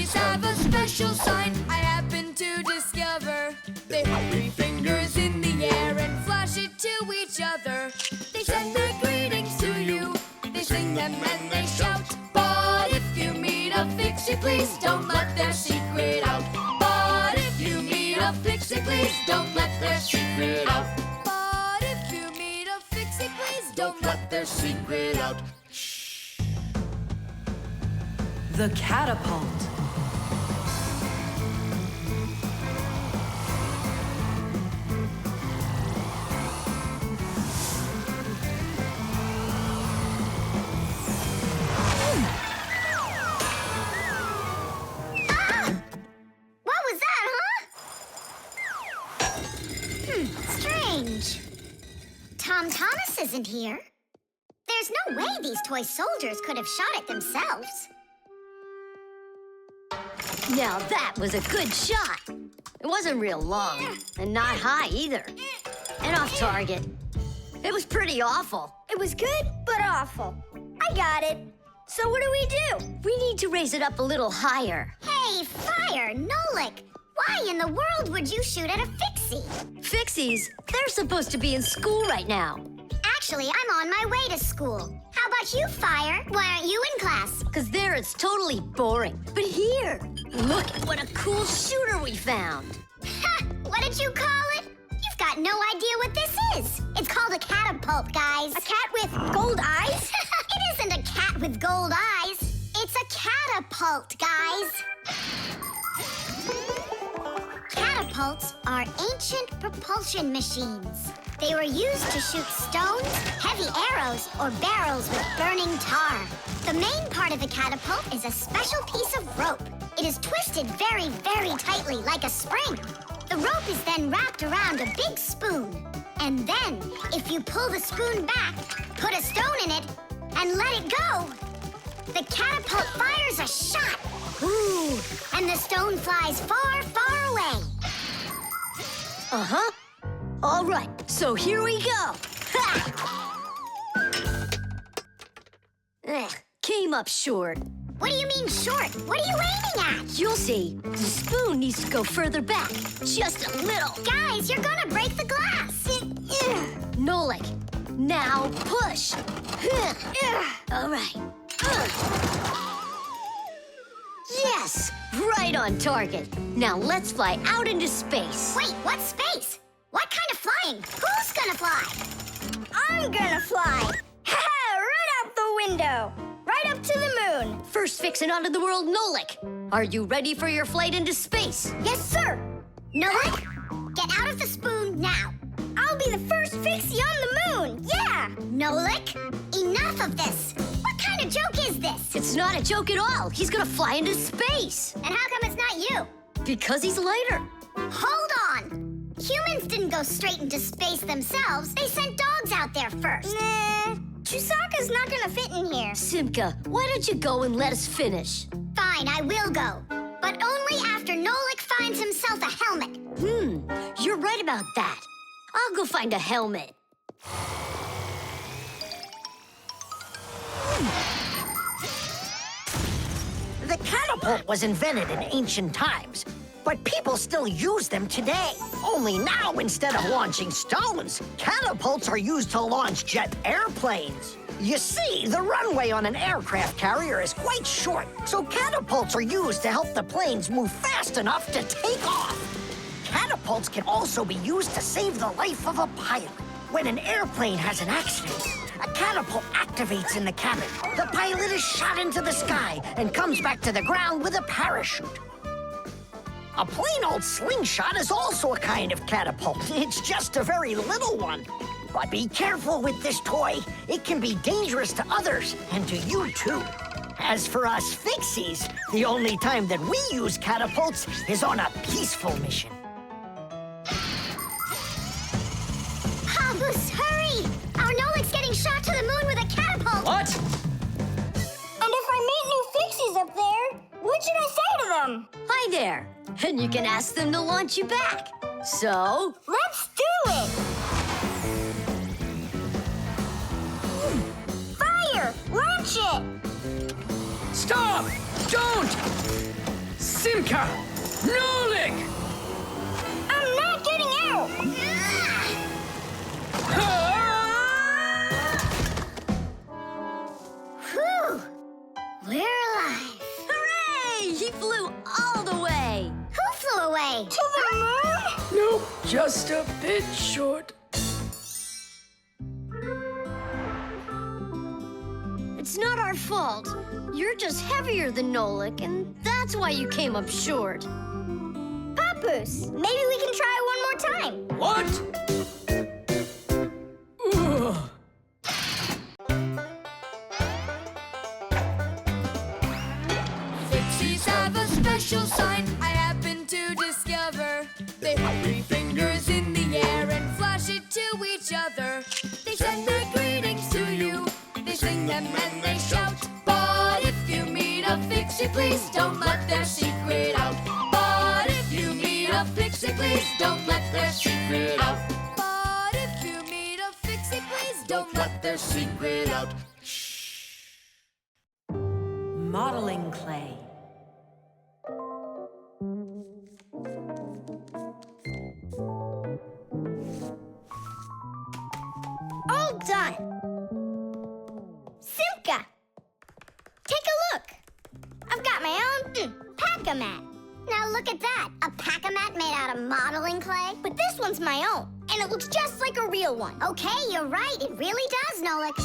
Fixies have a special sign I happen to discover. They hold 3 fingers in the air and flash it to each other. They send their greetings to you, they sing them and they shout. But if you meet a Fixie, please don't let their secret out. But if you meet a Fixie, please don't let their secret out. But if you meet a Fixie, please don't let their secret out. Shh. The Catapult. Tom Thomas isn't here. There's no way these toy soldiers could have shot it themselves. Now that was a good shot. It wasn't real long, and not high either. And off target. It was pretty awful. It was good, but awful. I got it. So what do we do? We need to raise it up a little higher. Hey, Fire, Nolik! Why in the world would you shoot at a Fixie? Fixies, they're supposed to be in school right now. Actually, I'm on my way to school. How about you, Fire? Why aren't you in class? Because there it's totally boring. But here, look at what a cool shooter we found. Ha! What did you call it? You've got no idea what this is. It's called a catapult, guys. A cat with gold eyes? It isn't a cat with gold eyes. It's a catapult, guys. Catapults are ancient propulsion machines. They were used to shoot stones, heavy arrows, or barrels with burning tar. The main part of the catapult is a special piece of rope. It is twisted very, very tightly like a spring. The rope is then wrapped around a big spoon. And then, if you pull the spoon back, put a stone in it, and let it go, the catapult fires a shot. Ooh, and the stone flies far, far away. Uh-huh. All right, so here we go. Ha! Came up short. What do you mean short? What are you aiming at? You'll see. The spoon needs to go further back. Just a little. Guys, you're gonna break the glass. Nolik, now push. All right. Yes, right on target. Now let's fly out into space. Wait, what space? What kind of flying? Who's gonna fly? I'm gonna fly. Right out the window. Right up to the moon. First fixin' onto the world, Nolik. Are you ready for your flight into space? Yes, sir. Nolik, get out of the spoon now. I'll be the first Fixie on the moon. Yeah. Nolik, enough of this. What kind of joke is this? It's not a joke at all. He's gonna fly into space. And how come it's not you? Because he's lighter. Hold on. Humans didn't go straight into space themselves. They sent dogs out there first. Nah, Chusaka's not gonna fit in here. Simka, why don't you go and let us finish? Fine, I will go. But only after Nolik finds himself a helmet. You're right about that. I'll go find a helmet. The catapult was invented in ancient times, but people still use them today. Only now, instead of launching stones, catapults are used to launch jet airplanes. You see, the runway on an aircraft carrier is quite short, so catapults are used to help the planes move fast enough to take off. Catapults can also be used to save the life of a pilot. When an airplane has an accident, a catapult activates in the cabin. The pilot is shot into the sky and comes back to the ground with a parachute. A plain old slingshot is also a kind of catapult. It's just a very little one. But be careful with this toy. It can be dangerous to others and to you too. As for us Fixies, the only time that we use catapults is on a peaceful mission. Habus, hurry! Our Nolik's getting shot to the moon with a catapult! What? And if I meet new Fixies up there, what should I say to them? Hi there. And you can ask them to launch you back. So? Let's do it! Fire! Launch it! Stop! Don't! Simka! Nolik! I'm not getting out! Whew! We're alive. Hooray! He flew all the way. Who flew away? To the moon? Nope, just a bit short. It's not our fault. You're just heavier than Nolik, and that's why you came up short. Papoose, maybe we can try one more time. What? Ugh. Fixies have a special sign I happen to discover. They put 3 fingers in the air and flash it to each other. They send their greetings to you. They sing them and they shout. But if you meet a Fixie, please don't let their secret out. But if you meet a Fixie, please don't let their secret out. But if you meet a Fixie, please don't let their secret out. Modeling clay. All done. Simka, take a look. I've got my own pack-a-mat. Now look at that. A pack-a-mat made out of modeling clay? But this one's my own, and it looks just like a real one. Okay, you're right. It really does, Nolik.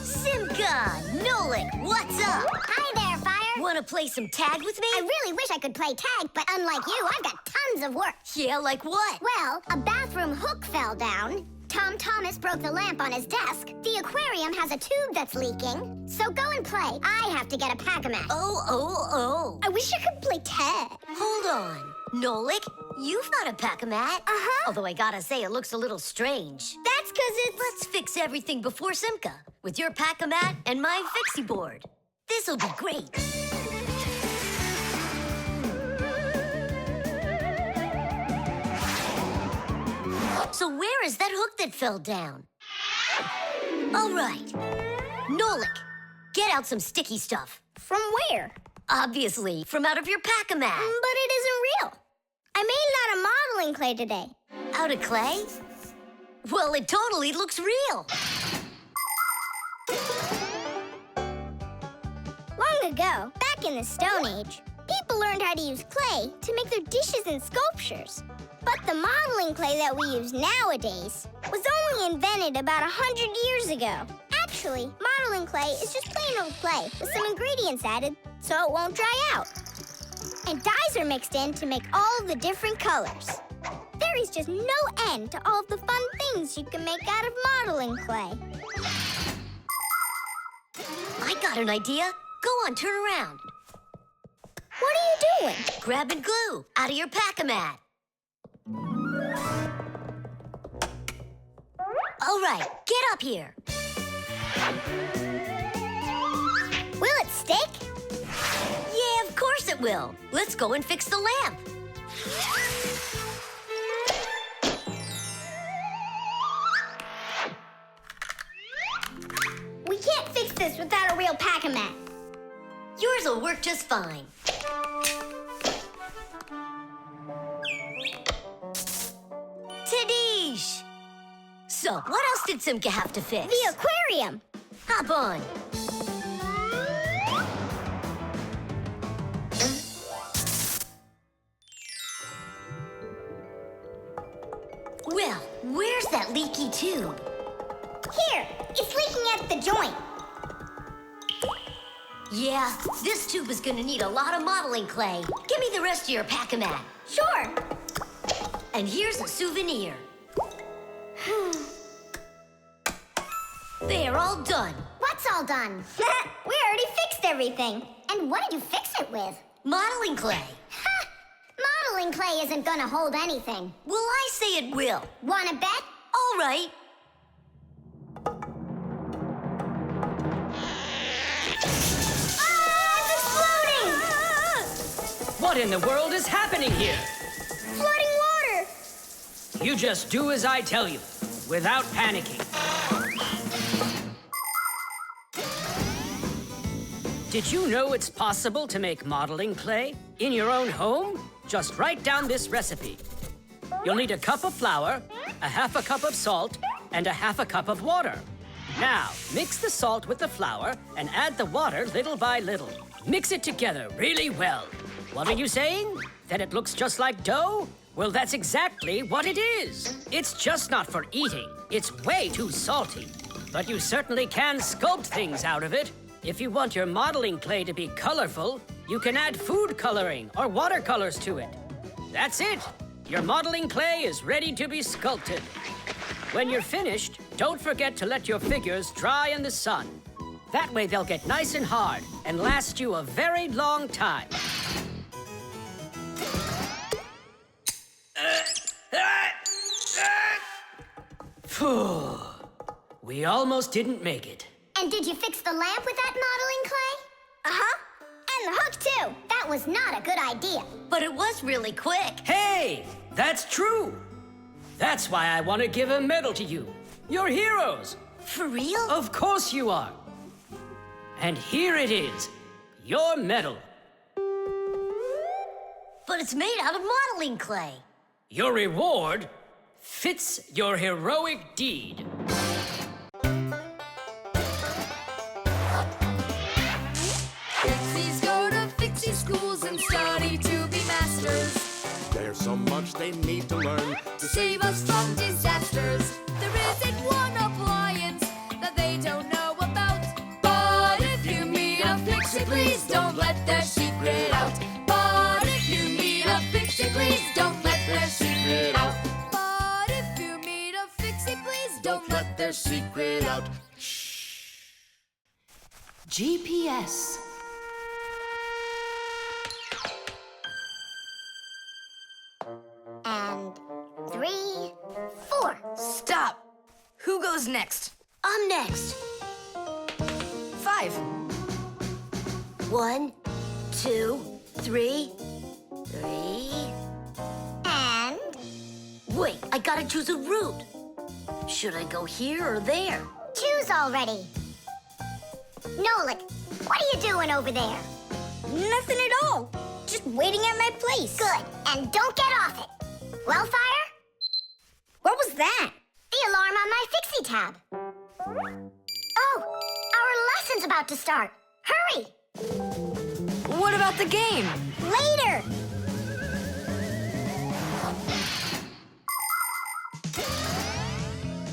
Simka, Nolik, what's up? Hi there, Fire. Want to play some tag with me? I really wish I could play tag, but unlike you, I've got tons of work. Yeah, like what? Well, a bathroom hook fell down. Tom Thomas broke the lamp on his desk. The aquarium has a tube that's leaking. So go and play. I have to get a pack-a-mat. Oh. I wish I could play tag. Hold on. Nolik, you've got a pack-a-mat. Uh-huh. Although I gotta say, it looks a little strange. That's because it's... Let's fix everything before Simka with your pack-a-mat and my Fixie board. This'll be great. So where is that hook that fell down? All right. Nolik, get out some sticky stuff. From where? Obviously, from out of your pack-a-mat. But it isn't real. I made it out of modeling clay today. Out of clay? Well, it totally looks real. Long ago, back in the Stone Age, people learned how to use clay to make their dishes and sculptures. But the modeling clay that we use nowadays was only invented about 100 years ago. Actually, modeling clay is just plain old clay with some ingredients added so it won't dry out. And dyes are mixed in to make all the different colors. There is just no end to all of the fun things you can make out of modeling clay. I got an idea. Go on, turn around. What are you doing? Grabbing glue out of your pack-a-mat. All right, get up here. Will it stick? Yeah, of course it will. Let's go and fix the lamp. We can't fix this without a real pack-a-mat. Yours will work just fine. Tadish! So, what else did Simka have to fix? The aquarium. Hop on. Well, where's that leaky tube? Here, it's leaking at the joint. Yeah, this tube is gonna need a lot of modeling clay. Give me the rest of your pack-a-mat. Sure. And here's a souvenir. They're all done. What's all done? We already fixed everything. And what did you fix it with? Modeling clay. Ha! Modeling clay isn't gonna hold anything. Well, I say it will. Wanna bet? All right. It's exploding! What in the world is happening here? Flooding water! You just do as I tell you, without panicking. Did you know it's possible to make modeling clay in your own home? Just write down this recipe. You'll need a cup of flour, a half a cup of salt, and a half a cup of water. Now, mix the salt with the flour and add the water little by little. Mix it together really well. What are you saying? That it looks just like dough? Well, that's exactly what it is. It's just not for eating. It's way too salty. But you certainly can sculpt things out of it. If you want your modeling clay to be colorful, you can add food coloring or watercolors to it. That's it. Your modeling clay is ready to be sculpted. When you're finished, don't forget to let your figures dry in the sun. That way they'll get nice and hard and last you a very long time. Phew. We almost didn't make it. And did you fix the lamp with that modeling clay? Uh-huh. And the hook, too. That was not a good idea. But it was really quick. Hey, that's true. That's why I want to give a medal to you. You're heroes. For real? Of course you are. And here it is, your medal. But it's made out of modeling clay. Your reward fits your heroic deed. Fixies go to Fixie schools and study to be masters. There's so much they need to learn To save us from disasters. There isn't one appliance that they don't know about. But if you meet a Fixie, please don't let their secret out. But if you meet a Fixie, please don't let their secret out. But if you meet a Fixie, please don't let their secret out. GPS. And 3, 4. Stop! Who goes next? I'm next. 5. 1, 2, 3. 3. And Wait, I gotta choose a route. Should I go here or there? choose already. Nolik, what are you doing over there? Nothing at all. Just waiting at my place. Good, and don't get off it. Well, Fire? What was that? The alarm on my Fixie tab. Oh, our lesson's about to start. Hurry! What about the game? Later.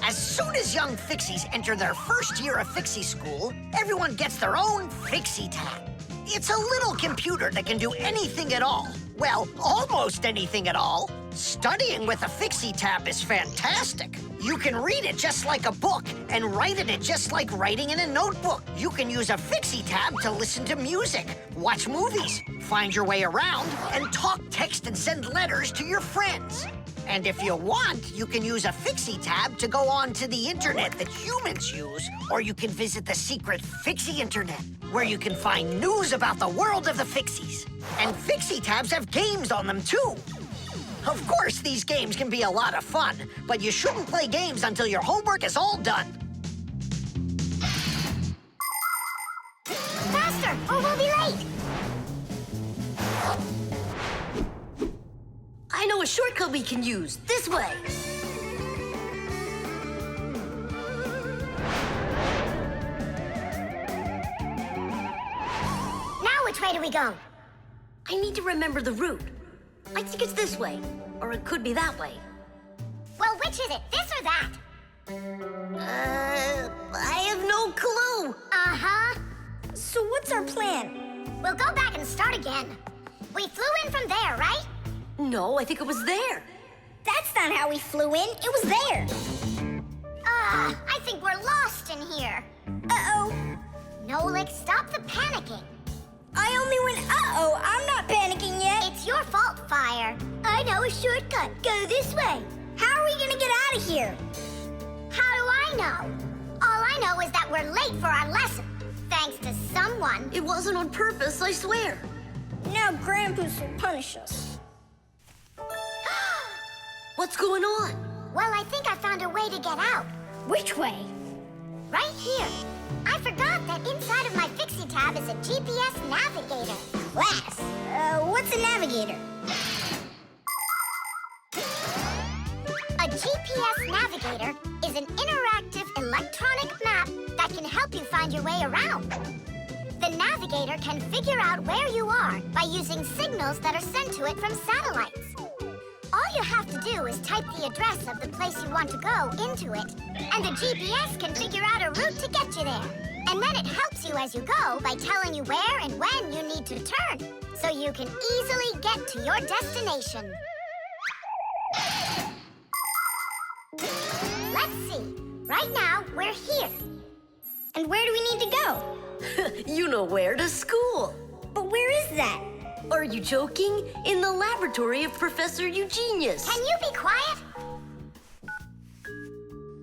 As soon as young Fixies enter their first year of Fixie school, everyone gets their own Fixie Tab. It's a little computer that can do anything at all. Well, almost anything at all. Studying with a Fixie Tab is fantastic. You can read it just like a book and write in it just like writing in a notebook. You can use a Fixie Tab to listen to music, watch movies, find your way around, and talk, text, and send letters to your friends. And if you want, you can use a Fixie Tab to go on to the internet that humans use, or you can visit the secret Fixie Internet, where you can find news about the world of the Fixies. And Fixie Tabs have games on them, too. Of course, these games can be a lot of fun, but you shouldn't play games until your homework is all done. Faster, or we'll be late. I know a shortcut we can use. This way. Now which way do we go? I need to remember the route. I think it's this way, or it could be that way. Well, which is it, this or that? I have no clue. Uh-huh. So what's our plan? We'll go back and start again. We flew in from there, right? No, I think it was there. That's not how we flew in. It was there. I think we're lost in here. Uh-oh. Nolik, stop the panicking. I only went uh-oh. I'm not panicking yet. It's your fault, Fire. I know a shortcut. Go this way. How are we gonna get out of here? How do I know? All I know is that we're late for our lesson. Thanks to someone. It wasn't on purpose, I swear. Now Grandpa's will punish us. What's going on? Well, I think I found a way to get out. Which way? Right here. I forgot that inside of my Fixie Tab is a GPS navigator. Class. What's a navigator? A GPS navigator is an interactive electronic map that can help you find your way around. The navigator can figure out where you are by using signals that are sent to it from satellites. All you have to do is type the address of the place you want to go into it, and the GPS can figure out a route to get you there. And then it helps you as you go by telling you where and when you need to turn, so you can easily get to your destination. Let's see. Right now, we're here. And where do we need to go? You know where, to school. But where is that? Are you joking? In the laboratory of Professor Eugenius. Can you be quiet?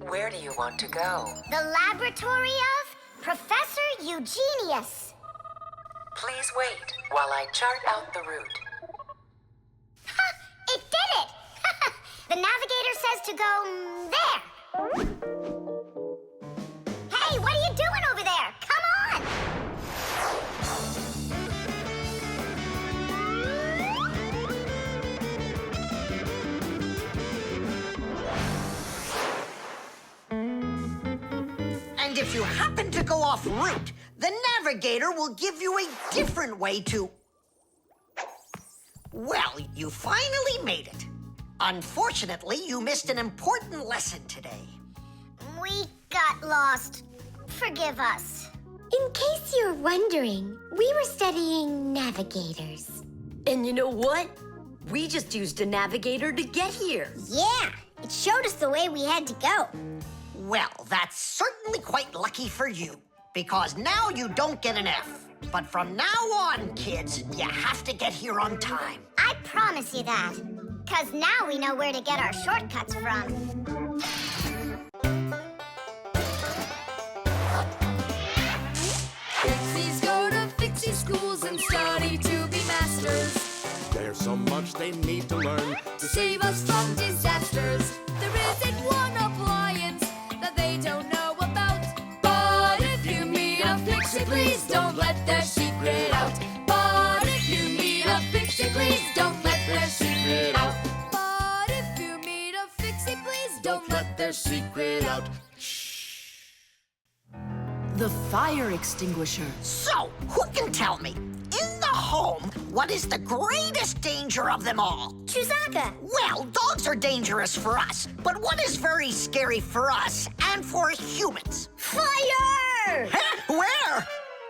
Where do you want to go? The laboratory of Professor Eugenius. Please wait while I chart out the route. Ha! It did it! The navigator says to go there. Hey, what are you doing over there? Come on! And if you happen to go off route, the navigator will give you a different way to... Well, you finally made it. Unfortunately, you missed an important lesson today. We got lost. Forgive us. In case you're wondering, we were studying navigators. And you know what? We just used a navigator to get here. Yeah, it showed us the way we had to go. Well, that's certainly quite lucky for you, because now you don't get an F. But from now on, kids, you have to get here on time. I promise you that. 'Cause now we know where to get our shortcuts from. Fixies go to Fixie schools and study to be masters. There's so much they need to learn To save us from disasters. There isn't one appliance that they don't know about. But if you meet a Fixie, please don't let their secret out. But if you meet a Fixie, please don't let their secret out. But if you meet a Fixie, please don't let their secret out. The Fire Extinguisher. So, who can tell me, in the home, what is the greatest danger of them all? Chewsaka. Well, dogs are dangerous for us, but what is very scary for us and for humans? Fire! Huh? Where?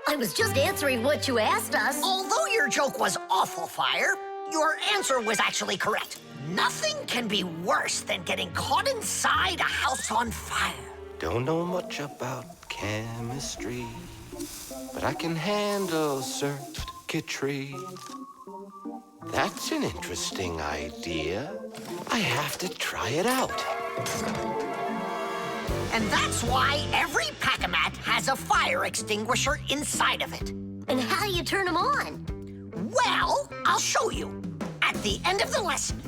I was just answering what you asked us. Although your joke was awful, Fire, your answer was actually correct. Nothing can be worse than getting caught inside a house on fire. Don't know much about chemistry, but I can handle circuitry. That's an interesting idea. I have to try it out. And that's why every Pack-A-Mat has a fire extinguisher inside of it. And how do you turn them on? Well, I'll show you at the end of the lesson.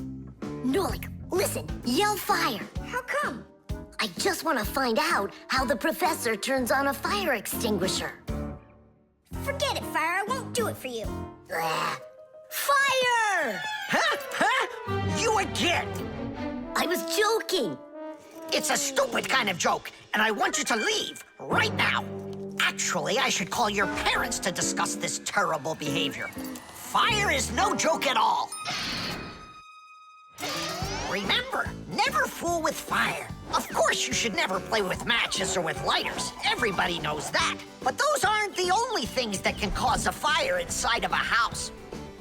Nolik, listen, yell fire. How come? I just want to find out how the professor turns on a fire extinguisher. Forget it, Fire. I won't do it for you. Fire! Huh? Huh? You again. I was joking. It's a stupid kind of joke, and I want you to leave right now. Actually, I should call your parents to discuss this terrible behavior. Fire is no joke at all. Remember, never fool with fire. Of course, you should never play with matches or with lighters. Everybody knows that. But those aren't the only things that can cause a fire inside of a house.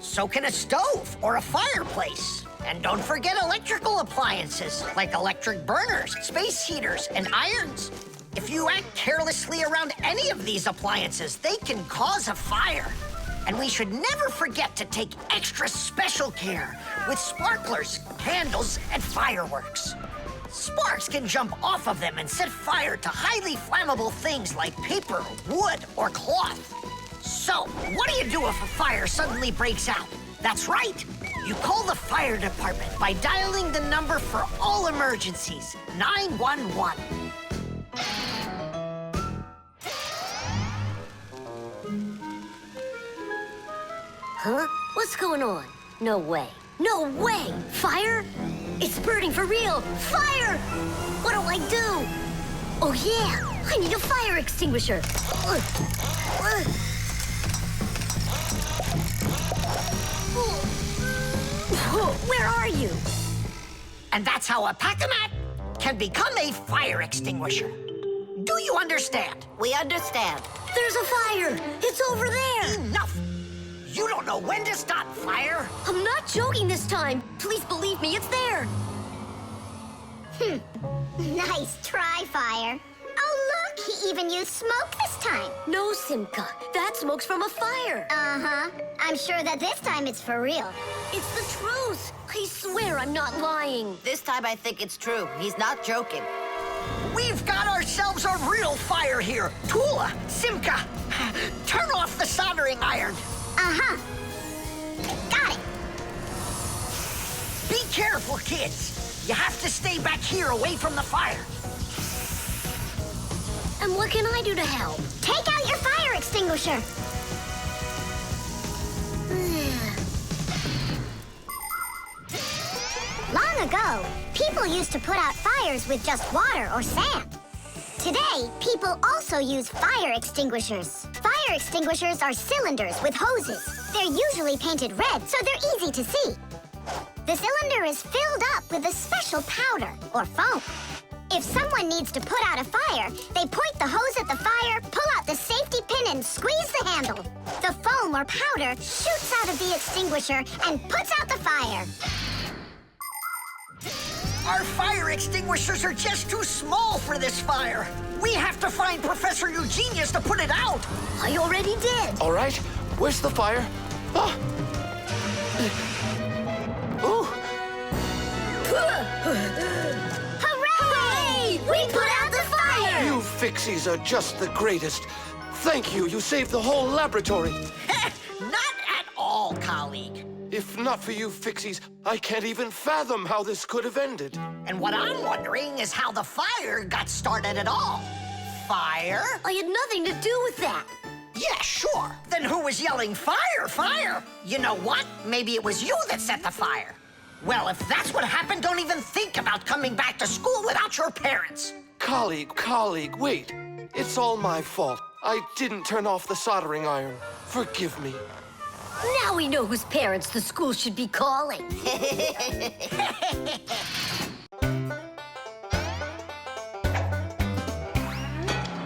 So can a stove or a fireplace. And don't forget electrical appliances like electric burners, space heaters, and irons. If you act carelessly around any of these appliances, they can cause a fire. And we should never forget to take extra special care with sparklers, candles, and fireworks. Sparks can jump off of them and set fire to highly flammable things like paper, wood, or cloth. So, what do you do if a fire suddenly breaks out? That's right. You call the fire department by dialing the number for all emergencies, 911. Huh? What's going on? No way. No way! Fire? It's burning for real! Fire! What do I do? Oh, yeah! I need a fire extinguisher! Where are you? And that's how a pack-a-mat can become a fire extinguisher. Do you understand? We understand. There's a fire! It's over there! Enough! You don't know when to stop fire? I'm not joking this time. Please believe me, it's there. Nice try, Fire. Oh, look, he even used smoke this time. No, Simka. That smoke's from a fire. Uh-huh. I'm sure that this time it's for real. It's the truth. I swear I'm not lying. This time I think it's true. He's not joking. We've got ourselves a real fire here. Tula, Simka, turn off the soldering iron. Uh-huh. Got it. Be careful, kids. You have to stay back here away from the fire. And what can I do to help? Take out your fire extinguisher. Long ago, people used to put out fires with just water or sand. Today, people also use fire extinguishers. Fire extinguishers are cylinders with hoses. They're usually painted red, so they're easy to see. The cylinder is filled up with a special powder, or foam. If someone needs to put out a fire, they point the hose at the fire, pull out the safety pin, and squeeze the handle. The foam or powder shoots out of the extinguisher and puts out the fire. Our fire extinguishers are just too small for this fire. We have to find Professor Eugenius to put it out. I already did. All right, where's the fire? Ah. Ooh. Hooray! We put out the fire! You Fixies are just the greatest. Thank you. You saved the whole laboratory. Not at all, colleague. If not for you Fixies, I can't even fathom how this could have ended. And what I'm wondering is how the fire got started at all. Fire? I had nothing to do with that. Yeah, sure. Then who was yelling, fire, fire? You know what? Maybe it was you that set the fire. Well, if that's what happened, don't even think about coming back to school without your parents. Colleague, wait. It's all my fault. I didn't turn off the soldering iron. Forgive me. Now we know whose parents the school should be calling.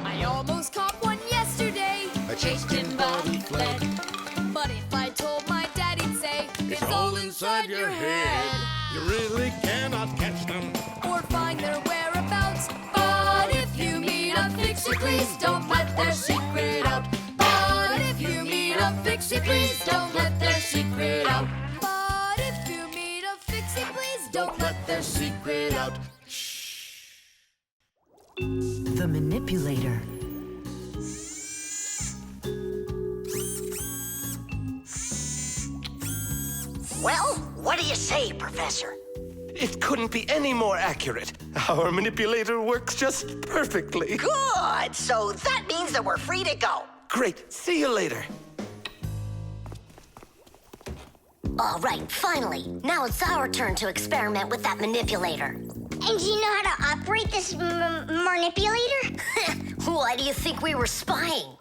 I almost caught one yesterday. I chased him, but he fled. But if I told my dad, he'd say, It's all inside your head. You really cannot catch them. Or find their whereabouts. But if you meet a Fixie, please don't let their secret out. But if you meet a Fixie, please don't let their secret out. But if you meet a Fixie, please don't let their secret out. The Manipulator. Well, what do you say, Professor? It couldn't be any more accurate. Our manipulator works just perfectly. Good! So that means that we're free to go. Great. See you later. All right, finally. Now it's our turn to experiment with that manipulator. And do you know how to operate this manipulator? Why do you think we were spying?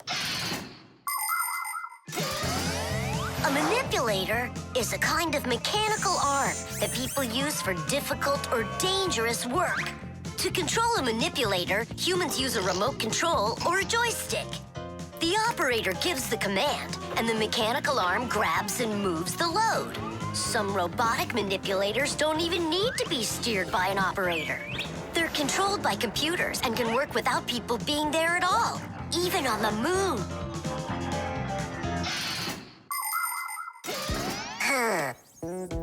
A manipulator is a kind of mechanical arm that people use for difficult or dangerous work. To control a manipulator, humans use a remote control or a joystick. The operator gives the command, and the mechanical arm grabs and moves the load. Some robotic manipulators don't even need to be steered by an operator. They're controlled by computers and can work without people being there at all, even on the moon.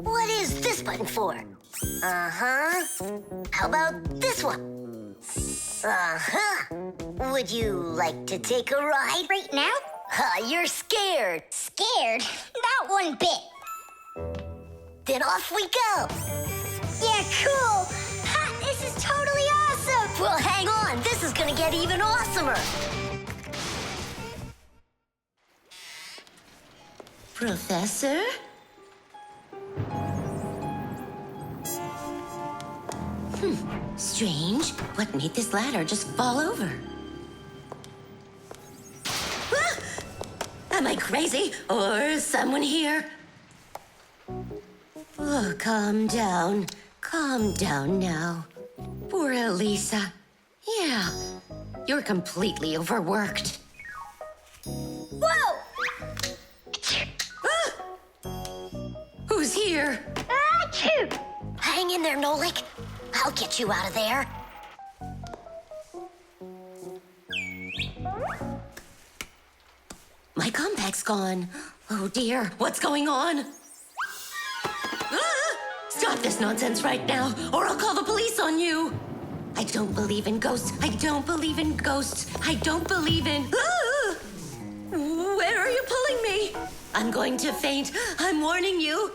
What is this button for? Uh-huh. How about this one? Uh-huh. Would you like to take a ride? Right now? You're scared. Scared? Not one bit. Then off we go. Yeah, cool. Ha, this is totally awesome. Well, hang on. This is gonna get even awesomer. Professor? Strange. What made this ladder just fall over? Ah! Am I crazy? Or someone here? Oh, calm down. Calm down now. Poor Elisa. Yeah, you're completely overworked. Whoa! Ah! Who's here? Achoo! Hang in there, Nolik. I'll get you out of there. My compact's gone. Oh dear, what's going on? Ah! Stop this nonsense right now, or I'll call the police on you. I don't believe in ghosts. I don't believe in ghosts. I don't believe in... Ah! Where are you pulling me? I'm going to faint. I'm warning you.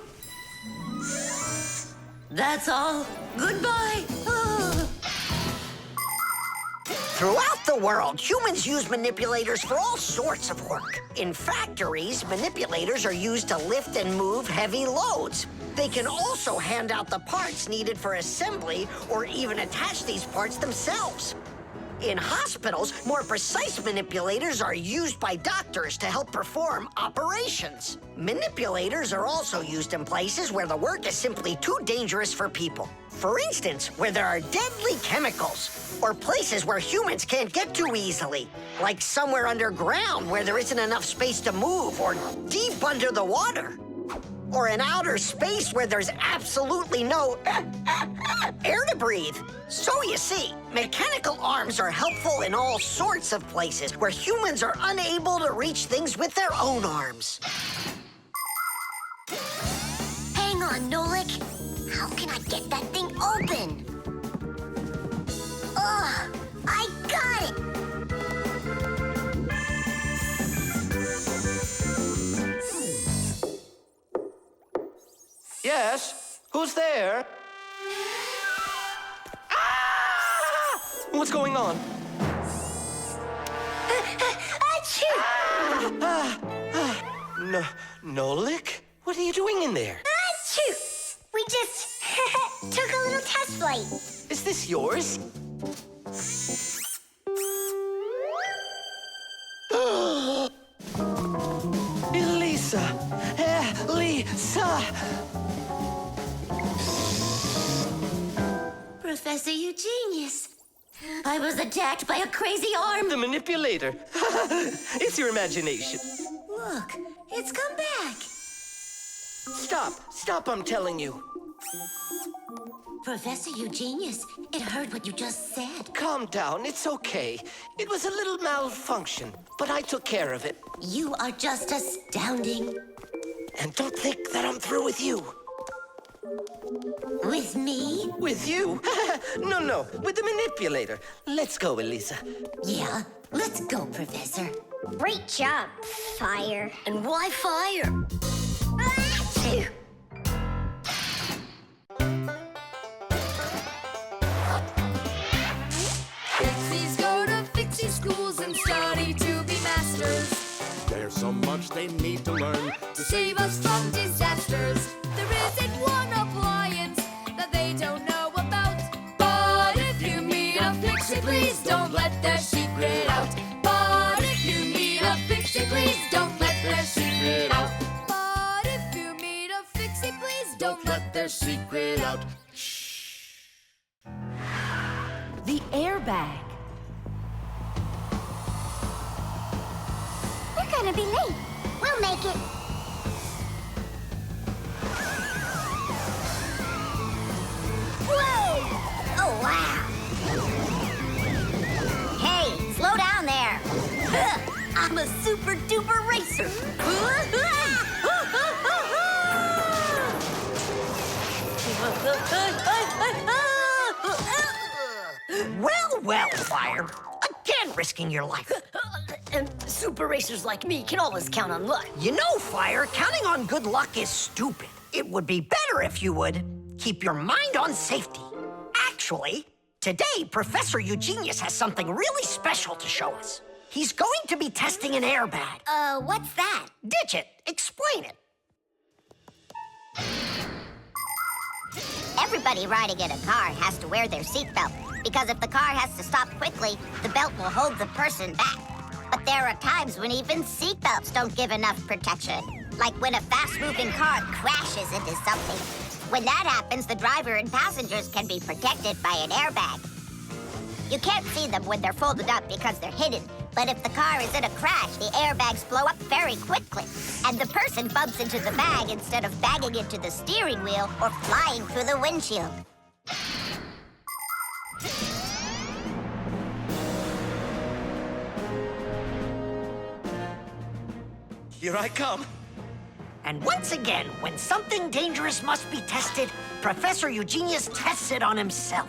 That's all. Goodbye. Ah. Throughout the world, humans use manipulators for all sorts of work. In factories, manipulators are used to lift and move heavy loads. They can also hand out the parts needed for assembly or even attach these parts themselves. In hospitals, more precise manipulators are used by doctors to help perform operations. Manipulators are also used in places where the work is simply too dangerous for people. For instance, where there are deadly chemicals, or places where humans can't get to easily, like somewhere underground where there isn't enough space to move, or deep under the water. Or in outer space where there's absolutely no air to breathe. So you see, mechanical arms are helpful in all sorts of places where humans are unable to reach things with their own arms. Hang on, Nolik. How can I get that thing open? Ugh, I got it! Yes? Who's there? Ah! What's going on? Achoo! No, Nolik? What are you doing in there? Achoo! We just took a little test flight. Is this yours? Elisa! Elisa! Professor, you genius. I was attacked by a crazy arm. The manipulator. It's your imagination. Look, it's come back. Stop, I'm telling you. Professor, you genius. It heard what you just said. Calm down, it's okay. It was a little malfunction, but I took care of it. You are just astounding. And don't think that I'm through with you. With me? With you? No, with the manipulator. Let's go, Elisa. Yeah, let's go, Professor. Great job, Fire. And why fire? Achoo! Fixies go to Fixie schools and study to be masters. There's so much they need to learn To save us from disasters. There isn't one appliance that they don't know about. But if you meet a Fixie, please don't let their secret out. But if you meet a Fixie, please don't let their secret out. But if you meet a Fixie, please don't let their secret out. The airbag. We're gonna be late. We'll make it. Whoa! Oh, wow. Hey, slow down there. I'm a super duper racer. Well, Fire. Again, risking your life. And super racers like me can always count on luck. You know, Fire, counting on good luck is stupid. It would be better if you would keep your mind on safety. Actually, today, Professor Eugenius has something really special to show us. He's going to be testing an airbag. What's that? Digit, explain it. Everybody riding in a car has to wear their seatbelt, because if the car has to stop quickly, the belt will hold the person back. But there are times when even seatbelts don't give enough protection, like when a fast-moving car crashes into something. When that happens, the driver and passengers can be protected by an airbag. You can't see them when they're folded up because they're hidden, but if the car is in a crash, the airbags blow up very quickly, and the person bumps into the bag instead of banging into the steering wheel or flying through the windshield. Here I come. And once again, when something dangerous must be tested, Professor Eugenius tests it on himself.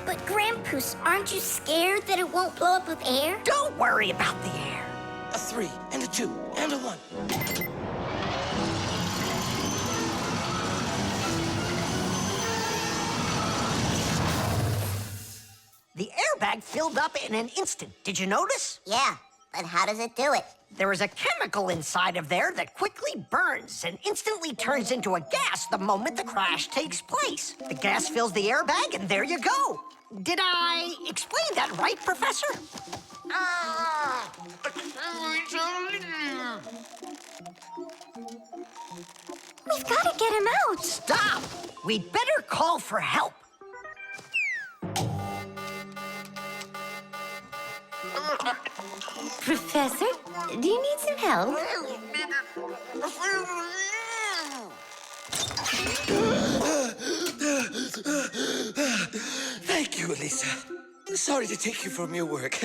But Grandpoos, aren't you scared that it won't blow up with air? Don't worry about the air. A 3 and a 2 and a 1. The airbag filled up in an instant. Did you notice? Yeah, but how does it do it? There is a chemical inside of there that quickly burns and instantly turns into a gas the moment the crash takes place. The gas fills the airbag, and there you go. Did I explain that right, Professor? We've got to get him out. Stop! We'd better call for help. Professor, do you need some help? Thank you, Elisa. Sorry to take you from your work.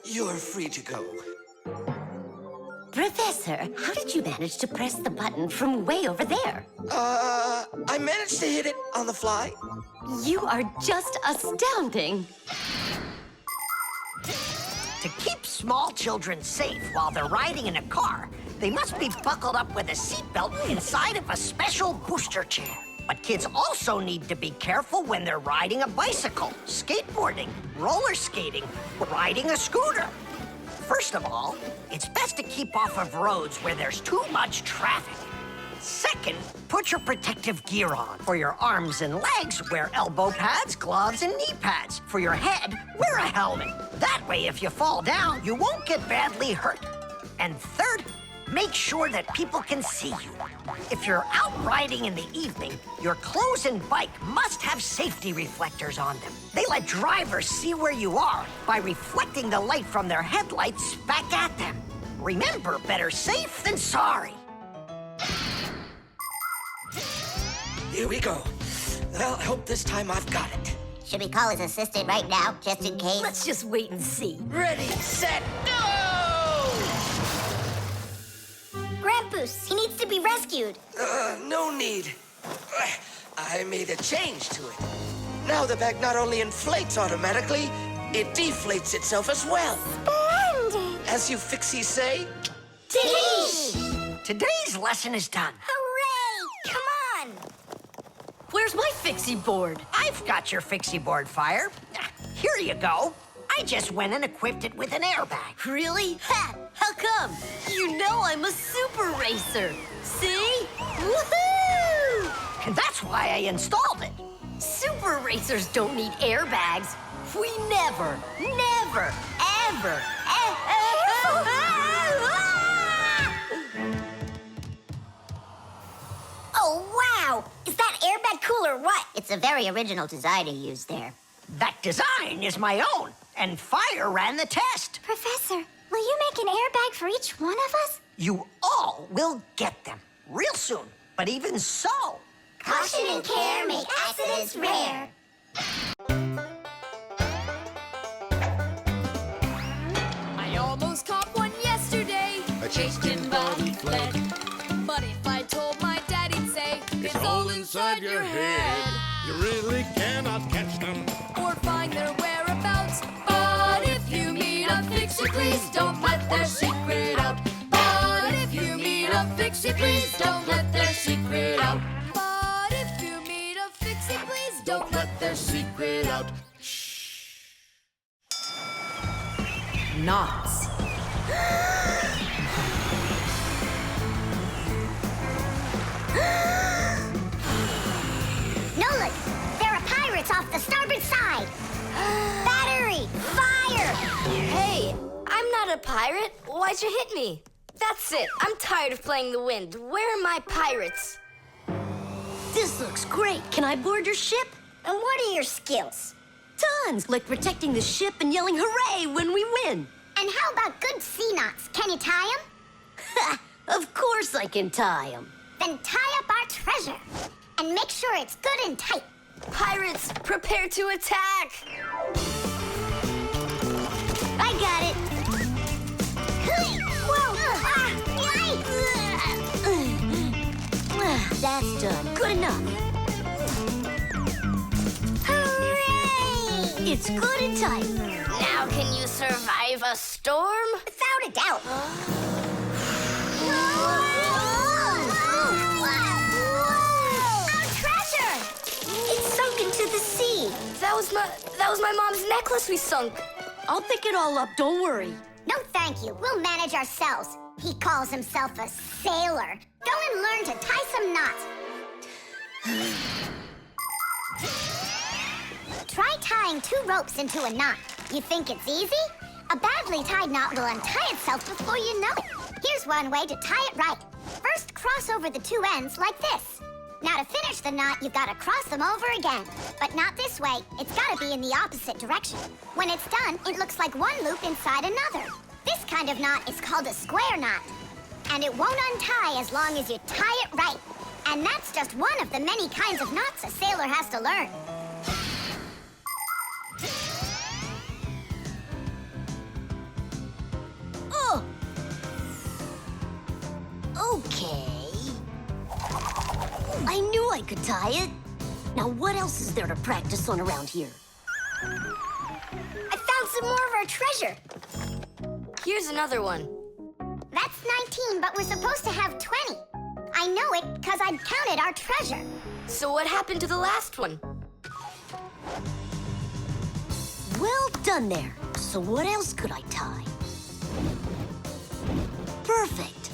You're free to go. Professor, how did you manage to press the button from way over there? I managed to hit it on the fly. You are just astounding. To keep small children safe while they're riding in a car, they must be buckled up with a seatbelt inside of a special booster chair. But kids also need to be careful when they're riding a bicycle, skateboarding, roller skating, or riding a scooter. First of all, it's best to keep off of roads where there's too much traffic. Second, put your protective gear on. For your arms and legs, wear elbow pads, gloves, and knee pads. For your head, wear a helmet. That way, if you fall down, you won't get badly hurt. And third, make sure that people can see you. If you're out riding in the evening, your clothes and bike must have safety reflectors on them. They let drivers see where you are by reflecting the light from their headlights back at them. Remember, better safe than sorry. Here we go. Well, I hope this time I've got it. Should we call his assistant right now, just in case? Let's just wait and see. Ready, set, go! Grandpoos, he needs to be rescued. No need. I made a change to it. Now the bag not only inflates automatically, it deflates itself as well. Splendid! As you Fixies say, Today's lesson is done. Hooray! Come on! Where's my Fixie board? I've got your Fixie board, Fire. Here you go. I just went and equipped it with an airbag. Really? Ha! How come? You know I'm a super racer. See? Woohoo! And that's why I installed it. Super racers don't need airbags. We never, ever. Oh, wow! Is that airbag cool or what? It's a very original design he used there. That design is my own, and Fire ran the test. Professor, will you make an airbag for each one of us? You all will get them real soon. But even so, Caution and care make accidents rare. I almost caught one yesterday. I chased him but he fled. But if I told my dad, he'd say, It's all inside your head. You really cannot catch them. Or find their whereabouts. But if you meet a Fixie, please don't let their secret out. But if you meet a Fixie, please don't let their secret out. But if you meet a Fixie, please don't let their secret out. knots. Nolik, there are pirates off the starboard side. Battery, fire! Hey, I'm not a pirate. Why'd you hit me? That's it. I'm tired of playing the wind. Where are my pirates? This looks great. Can I board your ship? And what are your skills? Tons, like protecting the ship and yelling hooray when we win. And how about good sea knots? Can you tie them? Of course I can tie them. Then tie up our treasure. And make sure it's good and tight. Pirates, prepare to attack! I got it. Whoa! That's done. Good enough. Hooray! It's good and tight. Now can you survive a storm? Without a doubt. Our treasure! It's sunk into the sea. That was my mom's necklace we sunk. I'll pick it all up, don't worry. No, thank you. We'll manage ourselves. He calls himself a sailor. Go and learn to tie some knots. Try tying 2 ropes into a knot. You think it's easy? A badly tied knot will untie itself before you know it. Here's one way to tie it right. First, cross over the 2 ends like this. Now to finish the knot, you've got to cross them over again. But not this way. It's got to be in the opposite direction. When it's done, it looks like one loop inside another. This kind of knot is called a square knot. And it won't untie as long as you tie it right. And that's just one of the many kinds of knots a sailor has to learn. Oh! Okay. I knew I could tie it. Now what else is there to practice on around here? I found some more of our treasure. Here's another one. That's 19, but we're supposed to have 20. I know it because I counted our treasure. So what happened to the last one? Well done there. So what else could I tie? Perfect.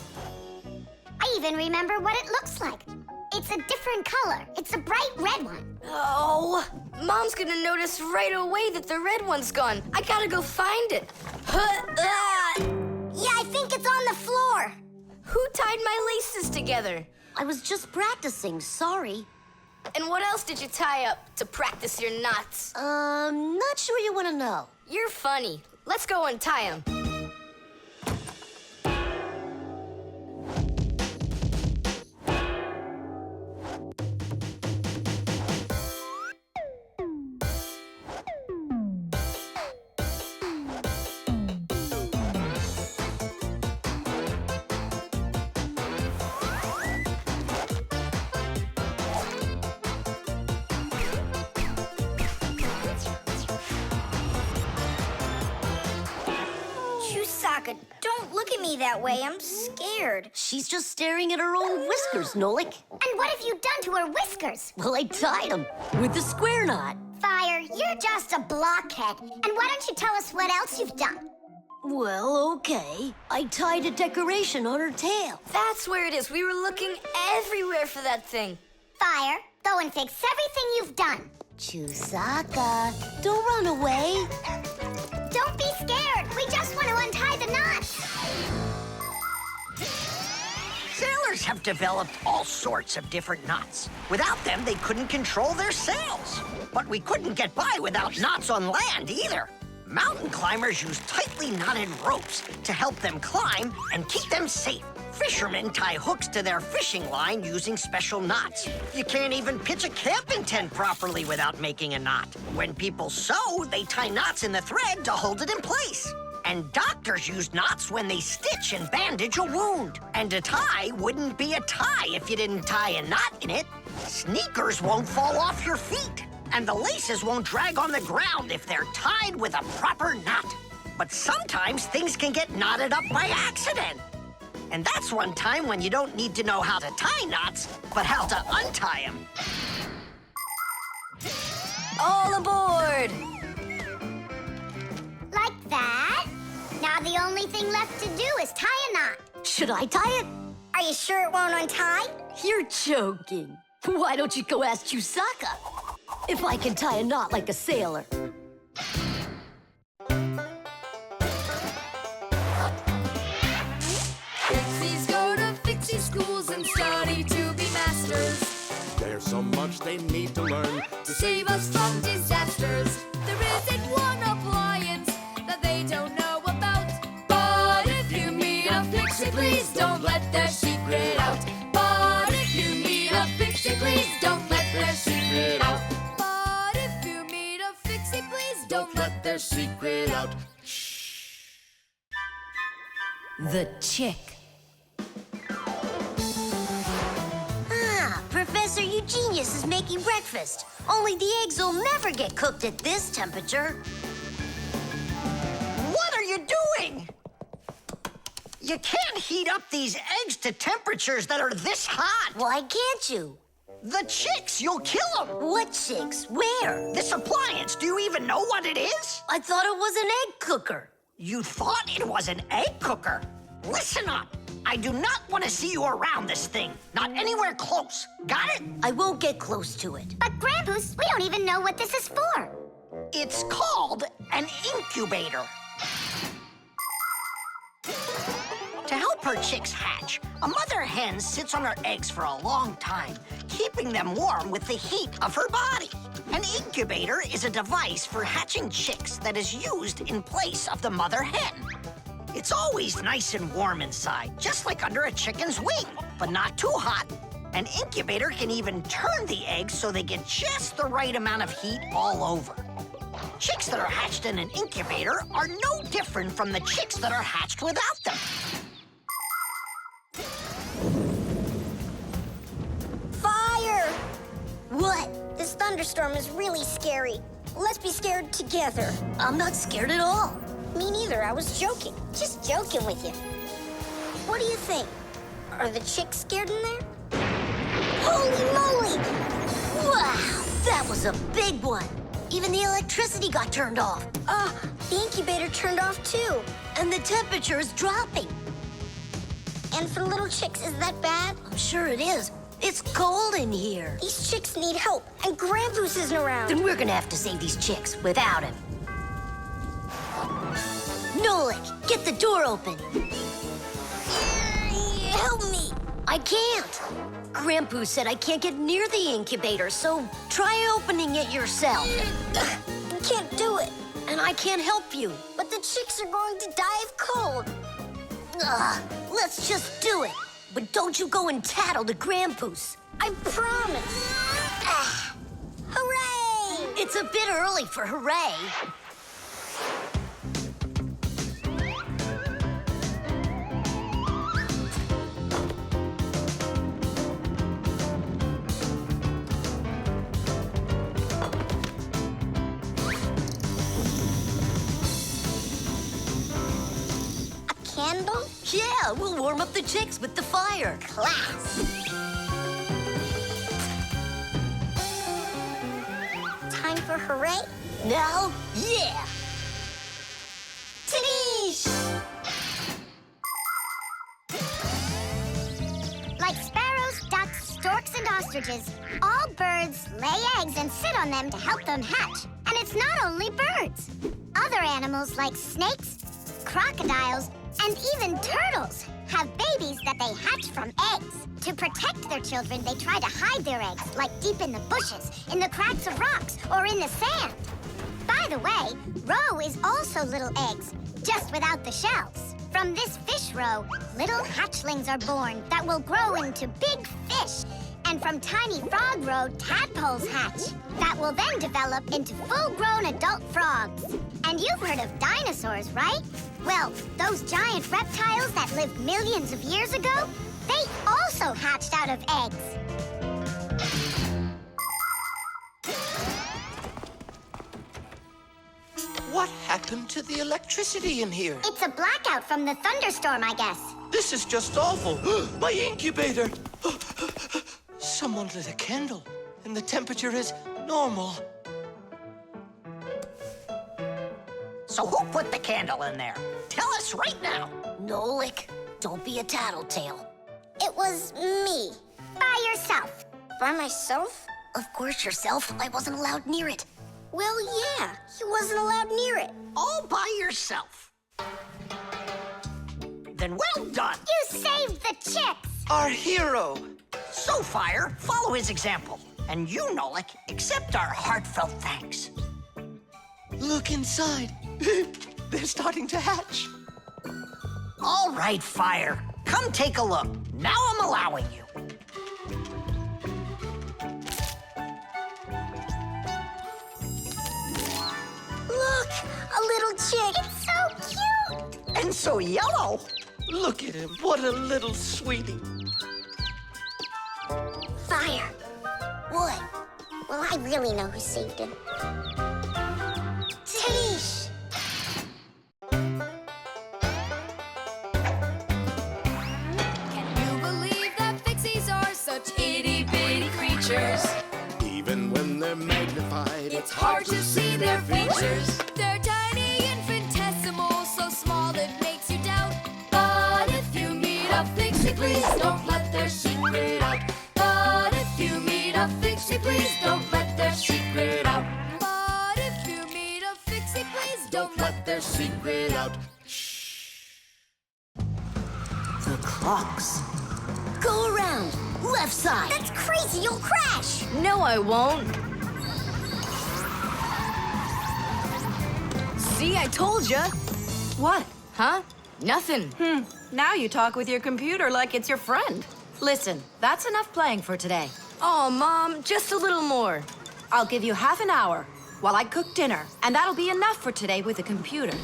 I even remember what it looks like. It's a different color. It's a bright red one. Oh, Mom's gonna notice right away that the red one's gone. I gotta go find it. Yeah, I think it's on the floor. Who tied my laces together? I was just practicing, sorry. And what else did you tie up to practice your knots? Not sure you want to know. You're funny. Let's go untie them. Don't look at me that way. I'm scared. She's just staring at her own whiskers, Nolik. And what have you done to her whiskers? Well, I tied them with the square knot. Fire, you're just a blockhead. And why don't you tell us what else you've done? Well, okay. I tied a decoration on her tail. That's where it is. We were looking everywhere for that thing. Fire, go and fix everything you've done. Chusaka, don't run away. Don't be scared. We just want to untie the knots. Sailors have developed all sorts of different knots. Without them, they couldn't control their sails. But we couldn't get by without knots on land either. Mountain climbers use tightly knotted ropes to help them climb and keep them safe. Fishermen tie hooks to their fishing line using special knots. You can't even pitch a camping tent properly without making a knot. When people sew, they tie knots in the thread to hold it in place. And doctors use knots when they stitch and bandage a wound. And a tie wouldn't be a tie if you didn't tie a knot in it. Sneakers won't fall off your feet. And the laces won't drag on the ground if they're tied with a proper knot. But sometimes things can get knotted up by accident. And that's one time when you don't need to know how to tie knots, but how to untie them. All aboard! Like that. thing left to do is tie a knot. Should I tie it? Are you sure it won't untie? You're joking. Why don't you go ask Chusaka if I can tie a knot like a sailor? Fixies go to Fixie schools and study to be masters. There's so much they need to learn To save us from disasters. There isn't one appliance that they don't know about. But if you meet a Fixie, please don't let their secret out. But if you meet a Fixie, please don't let their secret out. But if you meet a Fixie, please don't let their secret out. The chick. Ah, Professor Eugenius is making breakfast. Only the eggs will never get cooked at this temperature. What are you doing? You can't heat up these eggs to temperatures that are this hot. Why can't you? The chicks, you'll kill them. What chicks? Where? This appliance, do you even know what it is? I thought it was an egg cooker. You thought it was an egg cooker? Listen up. I do not want to see you around this thing. Not anywhere close. Got it? I won't get close to it. But Grandpa's, we don't even know what this is for. It's called an incubator. To help her chicks hatch, a mother hen sits on her eggs for a long time, keeping them warm with the heat of her body. An incubator is a device for hatching chicks that is used in place of the mother hen. It's always nice and warm inside, just like under a chicken's wing, but not too hot. An incubator can even turn the eggs so they get just the right amount of heat all over. Chicks that are hatched in an incubator are no different from the chicks that are hatched without them. Fire! What? This thunderstorm is really scary. Let's be scared together. I'm not scared at all. Me neither, I was joking. Just joking with you. What do you think? Are the chicks scared in there? Holy moly! Wow, that was a big one. Even the electricity got turned off. The incubator turned off too. And the temperature is dropping. And for little chicks, is that bad? I'm sure it is. It's cold in here. These chicks need help, and Grandpa's isn't around. Then we're gonna have to save these chicks without him. Nolik, get the door open. Help me. I can't. Grandpa said I can't get near the incubator, so try opening it yourself. Can't do it. And I can't help you. But the chicks are going to die of cold. Let's just do it. But don't you go and tattle to Grandpa's. I promise. Hooray! It's a bit early for hooray. Candle? Yeah, we'll warm up the chicks with the fire. Class. Time for hooray? Now, yeah. Tanish! Like sparrows, ducks, storks, and ostriches, all birds lay eggs and sit on them to help them hatch. And it's not only birds. Other animals like snakes, crocodiles, and even turtles have babies that they hatch from eggs. To protect their children, they try to hide their eggs, like deep in the bushes, in the cracks of rocks, or in the sand. By the way, roe is also little eggs, just without the shells. From this fish roe, little hatchlings are born that will grow into big fish. And from tiny frog roe, tadpoles hatch that will then develop into full-grown adult frogs. And you've heard of dinosaurs, right? Well, those giant reptiles that lived millions of years ago, they also hatched out of eggs. What happened to the electricity in here? It's a blackout from the thunderstorm, I guess. This is just awful. My incubator. Someone lit a candle, and the temperature is normal. So who put the candle in there? Tell us right now. Nolik, don't be a tattletale. It was me. By yourself. By myself? Of course yourself. I wasn't allowed near it. Well, yeah. He wasn't allowed near it. All by yourself. Then well done. You saved the chicks. Our hero. So, Fire, follow his example. And you, Nolik, accept our heartfelt thanks. Look inside. They're starting to hatch. All right, Fire. Come take a look. Now I'm allowing you. Look, a little chick. It's so cute. And so yellow. Look at him. What a little sweetie. Fire. What? Well, I really know who saved him. Tish. Can you believe that Fixies are such itty-bitty creatures? Even when they're magnified, It's hard to see their features. They're tiny, infinitesimal, so small it makes you doubt. But if you meet a Fixie, please don't let their secret out. But if you meet a Fixie, please don't let their secret out. But if you meet a Fixie, please don't let their secret out. The clocks. Go around. Left side. That's crazy. You'll crash. No, I won't. See, I told ya. What? Huh? Nothing. Now you talk with your computer like it's your friend. Listen, that's enough playing for today. Oh, Mom, just a little more. I'll give you half an hour while I cook dinner, and that'll be enough for today with the computer.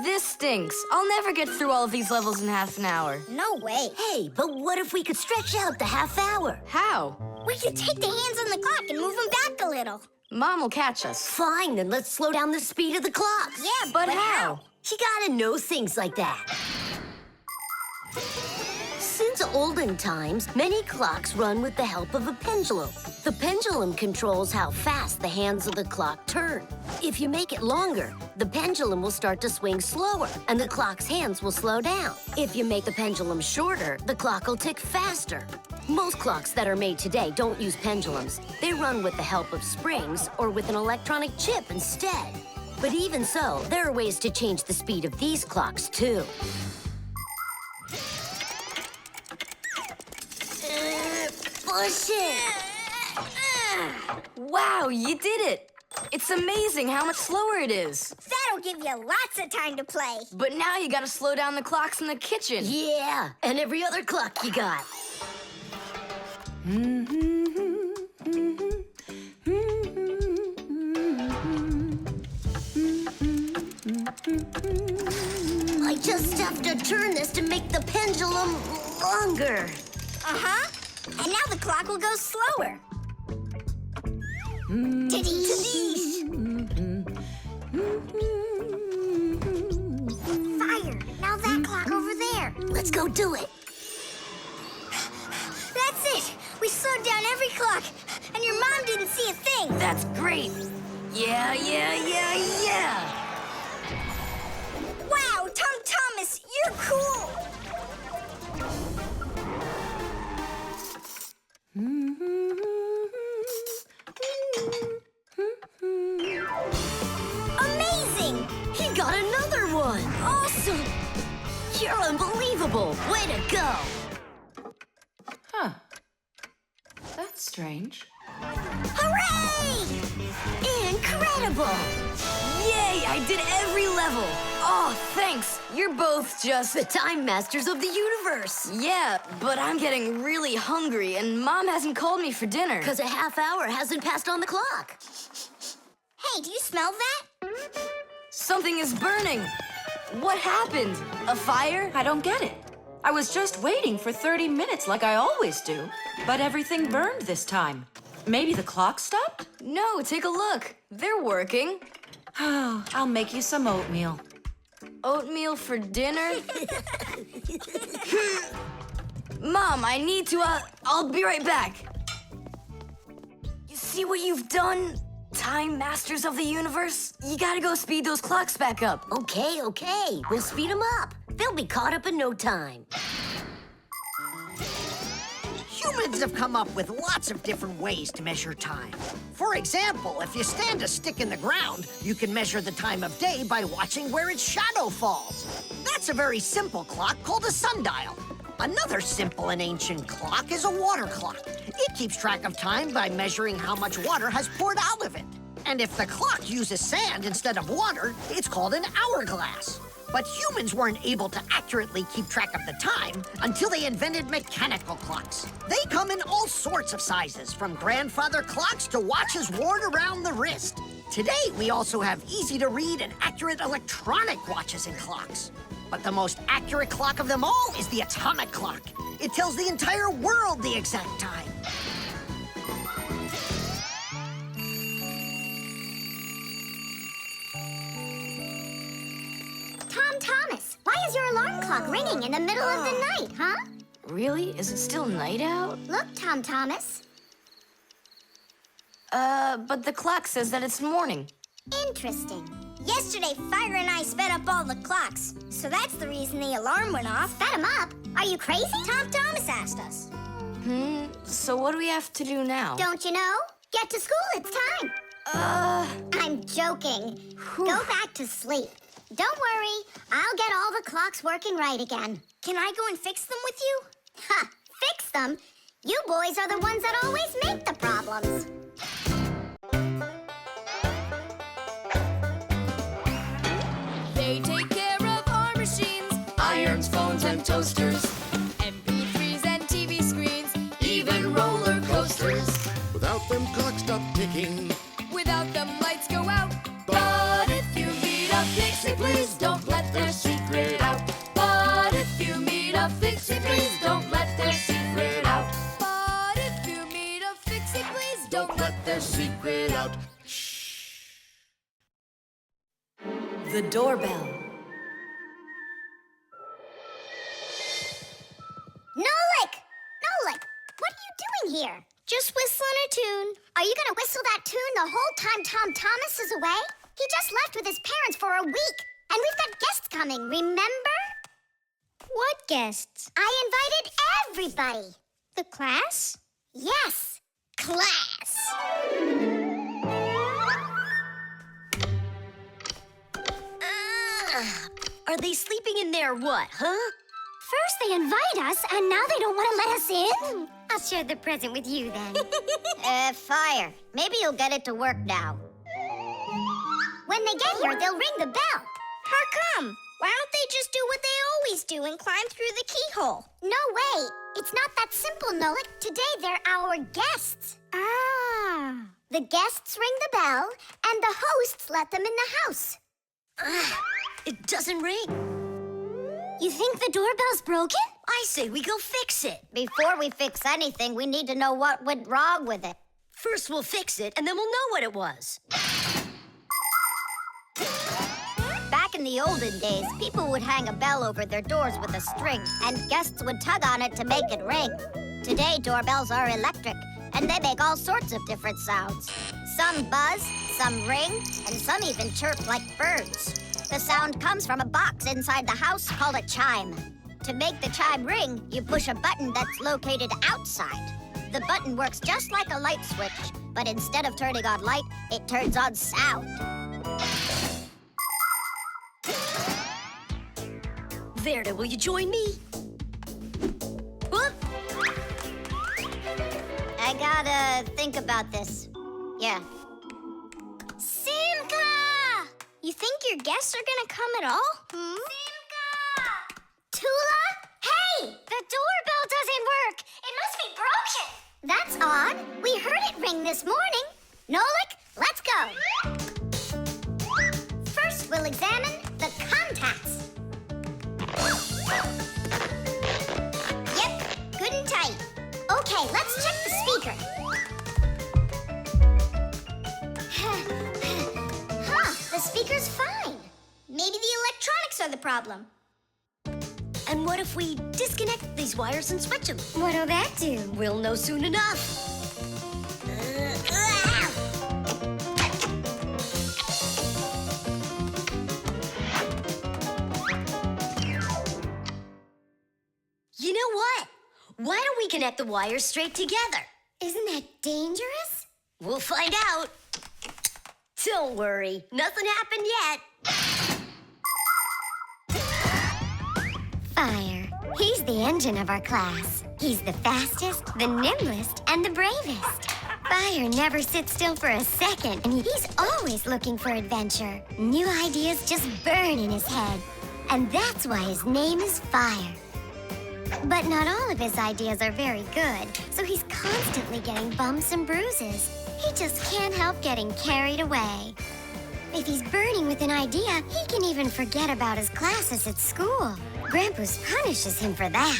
This stinks. I'll never get through all of these levels in half an hour. No way. Hey, but what if we could stretch out the half hour? How? We could take the hands on the clock and move them back a little. Mom will catch us. Fine, then let's slow down the speed of the clocks. Yeah, But how? You gotta know things like that. Since olden times, many clocks run with the help of a pendulum. The pendulum controls how fast the hands of the clock turn. If you make it longer, the pendulum will start to swing slower, and the clock's hands will slow down. If you make the pendulum shorter, the clock will tick faster. Most clocks that are made today don't use pendulums. They run with the help of springs or with an electronic chip instead. But even so, there are ways to change the speed of these clocks, too. Push it! Wow, you did it! It's amazing how much slower it is. That'll give you lots of time to play. But now you gotta slow down the clocks in the kitchen. Yeah, and every other clock you got. I just have to turn this to make the pendulum longer. Uh-huh. And now the clock will go slower. Tadee! Fire! Now that clock over there. Let's go do it. That's it! We slowed down every clock, and your mom didn't see a thing. That's great. Yeah. Wow, Tom Thomas, you're cool! Amazing! He got another one. Awesome! You're unbelievable. Way to go. Huh. That's strange. Hooray! Incredible. Yay, I did every level. Oh, thanks. You're both just... The time masters of the universe. Yeah, but I'm getting really hungry, and Mom hasn't called me for dinner. Because a half hour hasn't passed on the clock. Hey, do you smell that? Something is burning. What happened? A fire? I don't get it. I was just waiting for 30 minutes like I always do, but everything burned this time. Maybe the clock stopped? No, take a look. They're working. I'll make you some oatmeal. Oatmeal for dinner? Mom, I need to, I'll be right back. See what you've done, Time Masters of the Universe? You gotta go speed those clocks back up. Okay. We'll speed them up. They'll be caught up in no time. Humans have come up with lots of different ways to measure time. For example, if you stand a stick in the ground, you can measure the time of day by watching where its shadow falls. That's a very simple clock called a sundial. Another simple and ancient clock is a water clock. It keeps track of time by measuring how much water has poured out of it. And if the clock uses sand instead of water, it's called an hourglass. But humans weren't able to accurately keep track of the time until they invented mechanical clocks. They come in all sorts of sizes, from grandfather clocks to watches worn around the wrist. Today, we also have easy-to-read and accurate electronic watches and clocks. But the most accurate clock of them all is the atomic clock. It tells the entire world the exact time. Thomas, why is your alarm clock ringing in the middle of the night, huh? Really? Is it still night out? Look, Thomas. But the clock says that it's morning. Interesting. Yesterday, Fire and I sped up all the clocks, so that's the reason the alarm went off. Sped him up? Are you crazy? Thomas asked us. So what do we have to do now? Don't you know? Get to school, it's time. I'm joking. Go back to sleep. Don't worry, I'll get all the clocks working right again. Can I go and fix them with you? Ha! Fix them? You boys are the ones that always make the problems. They take care of our machines, irons, phones, and toasters, MP3s and TV screens, even roller coasters. Without them, clocks stop ticking. Without them, lights go out. But if you meet a Fixie, please don't let their secret out. But if you meet a Fixie, please don't let their secret out. But if you meet a Fixie, please don't let their secret out. The doorbell. Nolik! Nolik, what are you doing here? Just whistling a tune. Are you gonna whistle that tune the whole time Thomas is away? He just left with his parents for a week, and we've got guests coming, remember? What guests? I invited everybody. The class? Yes, class. Are they sleeping in there, what, huh? First they invite us, and now they don't want to let us in? I'll share the present with you then. Fire. Maybe you'll get it to work now. When they get here, they'll ring the bell. How come? Why don't they just do what they always do and climb through the keyhole? No way. It's not that simple, Nolik. Today they're our guests. Ah. The guests ring the bell, and the hosts let them in the house. It doesn't ring. You think the doorbell's broken? I say we go fix it. Before we fix anything, we need to know what went wrong with it. First we'll fix it, and then we'll know what it was. Back in the olden days, people would hang a bell over their doors with a string, and guests would tug on it to make it ring. Today, doorbells are electric, and they make all sorts of different sounds. Some buzz, some ring, and some even chirp like birds. The sound comes from a box inside the house called a chime. To make the chime ring, you push a button that's located outside. The button works just like a light switch, but instead of turning on light, it turns on sound. Verda, will you join me? Whoop! I gotta think about this. Yeah. Simka! You think your guests are gonna come at all? Simka! Tula? Hey! The doorbell doesn't work. It must be broken. That's odd. We heard it ring this morning. Nolik, let's go. First, we'll examine the contacts. Yep, good and tight. Okay, let's check the speaker. The speaker's fine. Maybe the electronics are the problem. And what if we disconnect these wires and switch them? What'll that do? We'll know soon enough. know what? Why don't we connect the wires straight together? Isn't that dangerous? We'll find out. Don't worry, nothing happened yet. Fire. He's the engine of our class. He's the fastest, the nimblest, and the bravest. Fire never sits still for a second, and he's always looking for adventure. New ideas just burn in his head, and that's why his name is Fire. But not all of his ideas are very good, so he's constantly getting bumps and bruises. He just can't help getting carried away. If he's burning with an idea, he can even forget about his classes at school. Grampus punishes him for that.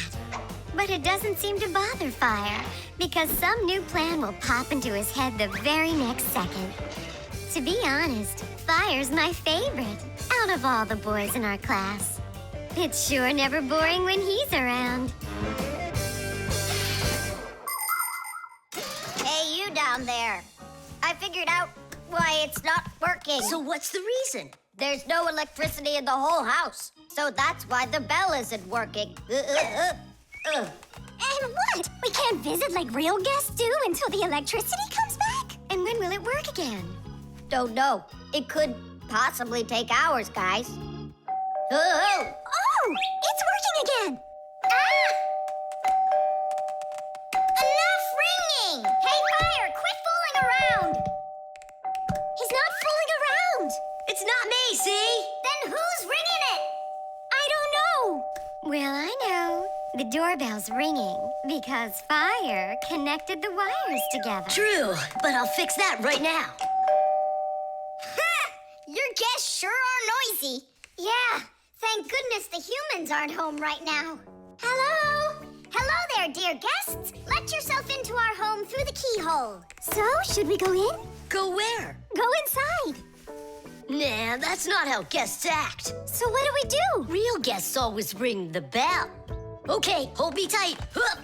But it doesn't seem to bother Fire, because some new plan will pop into his head the very next second. To be honest, Fire's my favorite out of all the boys in our class. It's sure never boring when he's around. Hey, you down there. I figured out why it's not working. So what's the reason? There's no electricity in the whole house, so that's why the bell isn't working. And what? We can't visit like real guests do until the electricity comes back? And when will it work again? Don't know. It could possibly take hours, guys. Oh, it's working again! Ah! Enough ringing! Hey, Fire, quit fooling around! He's not fooling around! It's not me, see? Then who's ringing it? I don't know. Well, I know. The doorbell's ringing because Fire connected the wires together. True, but I'll fix that right now. Ha! Your guests sure are noisy. Yeah, thank goodness the humans aren't home right now. Hello? Hello there, dear guests. Let yourself into our home through the keyhole. So, should we go in? Go where? Go inside. Nah, that's not how guests act. So what do we do? Real guests always ring the bell. Okay, hold me tight. Hup.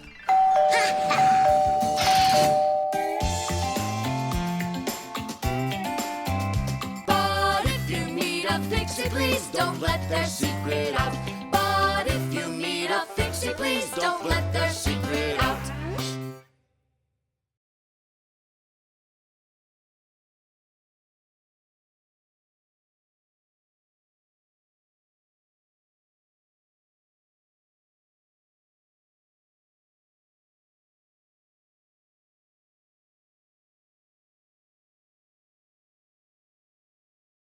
But if you meet a Fixie, please don't let their secret out. But if you meet a Fixie, please don't let their